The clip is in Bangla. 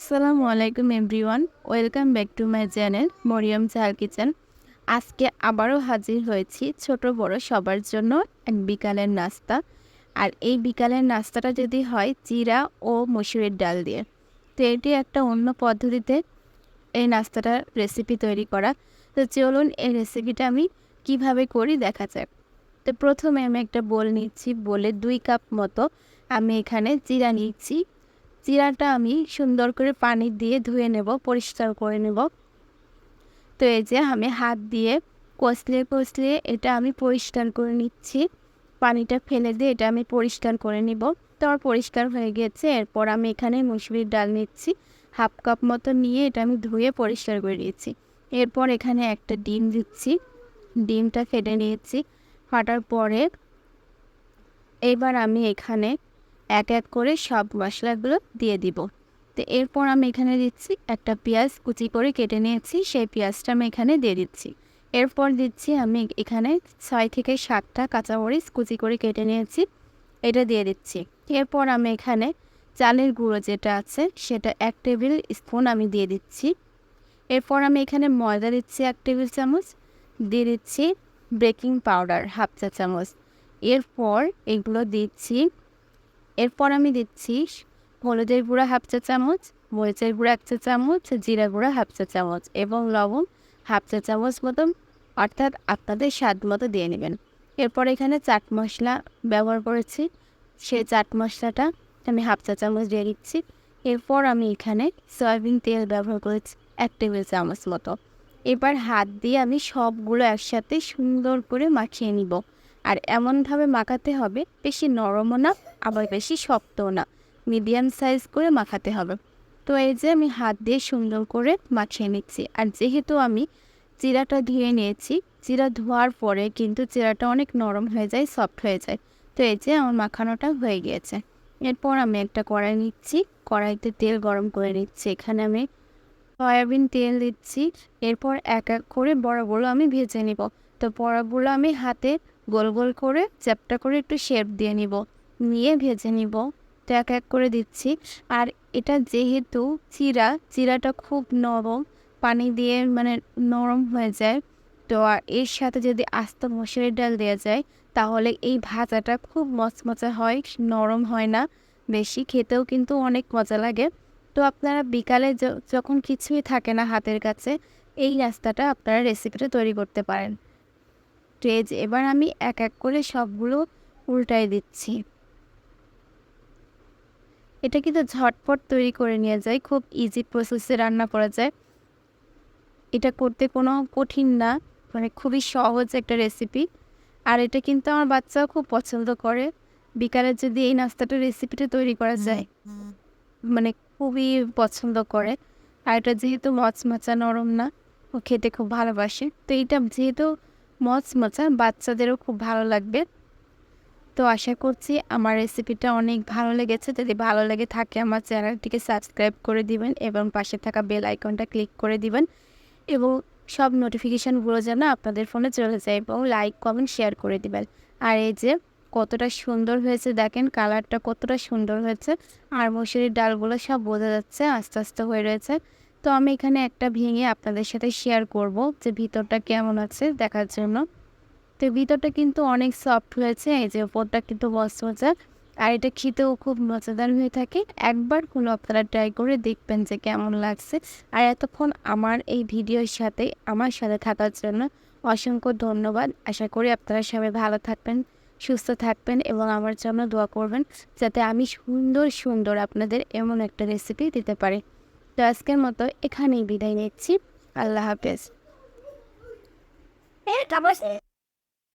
আসসালামু আলাইকুম everyone, welcome back to my channel Mariyam Chal kitchen. আজকে আবারও হাজির হয়েছি ছোট বড় সবার জন্য এক বিকালের নাস্তা। আর এই বিকালের নাস্তাটা যদি হয় চিরা ও মসুরের ডাল দিয়ে, তো এটি একটা অন্য পদ্ধতিতে এই নাস্তাটার রেসিপি তৈরি করা। তো চলুন এই রেসিপিটা আমি কিভাবে করি দেখা যাক। তো প্রথমে আমি একটা বোল নিচ্ছি, বোলে 2 কাপ মতো আমি এখানে চিরা নিচ্ছি। চিরাটা আমি সুন্দর করে পানি দিয়ে ধুয়ে নেব, পরিষ্কার করে নেব। তো এই যে আমি হাত দিয়ে কষলিয়ে কষলিয়ে এটা আমি পরিষ্কার করে নিচ্ছি। পানিটা ফেলে দিয়ে এটা আমি পরিষ্কার করে নিব। তো আমার পরিষ্কার হয়ে গেছে। এরপর আমি এখানে মুসুরির ডাল নিচ্ছি, 1/2 কাপ মতো নিয়ে এটা আমি ধুয়ে পরিষ্কার করে নিয়েছি। এরপর এখানে একটা ডিম দিচ্ছি, ডিমটা ফেটে নিয়েছি। ফাটার পরে এবার আমি এখানে এক এক করে সব মশলাগুলো দিয়ে দিব। তো এরপর আমি এখানে দিচ্ছি একটা পেঁয়াজ কুচি করে কেটে নিয়েছি, সেই পেঁয়াজটা আমি এখানে দিয়ে দিচ্ছি। এরপর দিচ্ছি আমি এখানে 6 থেকে 7টা কাঁচামরিচ কুচি করে কেটে নিয়েছি, এটা দিয়ে দিচ্ছি। এরপর আমি এখানে চালের গুঁড়ো যেটা আছে সেটা 1 টেবিল স্পুন আমি দিয়ে দিচ্ছি। এরপর আমি এখানে ময়দা দিচ্ছি 1 টেবিল চামচ, দিয়ে দিচ্ছি বেকিং পাউডার 1/2 চা চামচ। এরপর এগুলো দিচ্ছি। এরপর আমি দিচ্ছি হলুদের গুঁড়া 1/2 চা চামচ, মরিচের গুঁড়া 1 চা চামচ, জিরা গুঁড়া 1/2 চা চামচ এবং লবণ 1/2 চা চামচ মতো, অর্থাৎ আপনাদের স্বাদ মতো দিয়ে নেবেন। এরপর এখানে চাট মশলা ব্যবহার করেছি, সেই চাট মশলাটা আমি 1/2 চা চামচ দিয়ে দিচ্ছি। এরপর আমি এখানে সয়াবিন তেল ব্যবহার করেছি 1 টেবিল চামচ মতো। এবার হাত দিয়ে আমি সবগুলো একসাথে সুন্দর করে মাখিয়ে নিব। আর এমনভাবে মাখাতে হবে, বেশি নরমও না আবার বেশি শক্তও না, মিডিয়াম সাইজ করে মাখাতে হবে। তো এই যে আমি হাত দিয়ে সুন্দর করে মাখিয়ে নিচ্ছি। আর যেহেতু আমি চিরাটা ধুয়ে নিয়েছি, চিরা ধোয়ার পরে কিন্তু চিরাটা অনেক নরম হয়ে যায়, সফট হয়ে যায়। তো এই যে আমার মাখানোটা হয়ে গিয়েছে। এরপর আমি একটা কড়াই নিচ্ছি, কড়াইতে তেল গরম করে নিচ্ছি। এখানে আমি সয়াবিন তেল দিচ্ছি। এরপর এক এক করে বড়াগুলো আমি ভেজে নিব। তো বড়াগুলো আমি হাতে গোল গোল করে চ্যাপটা করে একটু শেপ দিয়ে নিব, নিয়ে ভেজে নিব। তো এক এক করে দিচ্ছি। আর এটা যেহেতু চিরাটা খুব নরম, পানি দিয়ে মানে নরম হয়ে যায়। তো আর এর সাথে যদি আস্ত মসুরের ডাল দেওয়া যায় তাহলে এই ভাজাটা খুব মচমচে হয়, নরম হয় না বেশি, খেতেও কিন্তু অনেক মজা লাগে। তো আপনারা বিকালে যখন কিছুই থাকে না হাতের কাছে, এই নাস্তাটা আপনারা রেসিপিটা তৈরি করতে পারেন। তো এই যে এবার আমি এক এক করে সবগুলো উল্টাই দিচ্ছি। এটা কিন্তু ঝটপট তৈরি করে নিয়ে যায়, খুব ইজি প্রসেসে রান্না করা যায়। এটা করতে কোনো কঠিন না, মানে খুবই সহজ একটা রেসিপি। আর এটা কিন্তু আমার বাচ্চাও খুব পছন্দ করে। বিকালে যদি এই নাস্তাটা রেসিপিটা তৈরি করা যায়, মানে খুবই পছন্দ করে। আর এটা যেহেতু মচমচা নরম না, ও খেতে খুব ভালোবাসে। তো এইটা যেহেতু মচমচা, বাচ্চাদেরও খুব ভালো লাগবে। তো আশা করছি আমার রেসিপিটা অনেক ভালো লেগেছে। যদি ভালো লেগে থাকে আমার চ্যানেলটিকে সাবস্ক্রাইব করে দিবেন এবং পাশে থাকা বেল আইকনটা ক্লিক করে দিবেন, এবং সব নোটিফিকেশানগুলো যেন আপনাদের ফোনে চলে যায়, এবং লাইক কমেন্ট শেয়ার করে দিবেন। আর এই যে কতটা সুন্দর হয়েছে দেখেন, কালারটা কতটা সুন্দর হয়েছে। আর মসুরির ডালগুলো সব বোঝা যাচ্ছে আস্তে আস্তে হয়ে রয়েছে। তো আমি এখানে একটা ভেঙে আপনাদের সাথে শেয়ার করব যে ভিতরটা কেমন আছে দেখার জন্য। তো ভিতরটা কিন্তু অনেক সফট হয়েছে, এই যে ওপরটা কিন্তু মচমচা। আর এটা খেতেও খুব মজাদার হয়ে থাকে। একবার হলো আপনারা ট্রাই করে দেখবেন যে কেমন লাগছে। আর এতক্ষণ আমার এই ভিডিওর সাথে আমার সাথে থাকার জন্য অসংখ্য ধন্যবাদ। আশা করি আপনারা সবাই ভালো থাকবেন, সুস্থ থাকবেন এবং আমার জন্য দোয়া করবেন যাতে আমি সুন্দর সুন্দর আপনাদের এমন একটা রেসিপি দিতে পারি। তো আজকের মতো এখানেই বিদায় নিচ্ছি। আল্লাহ হাফেজ।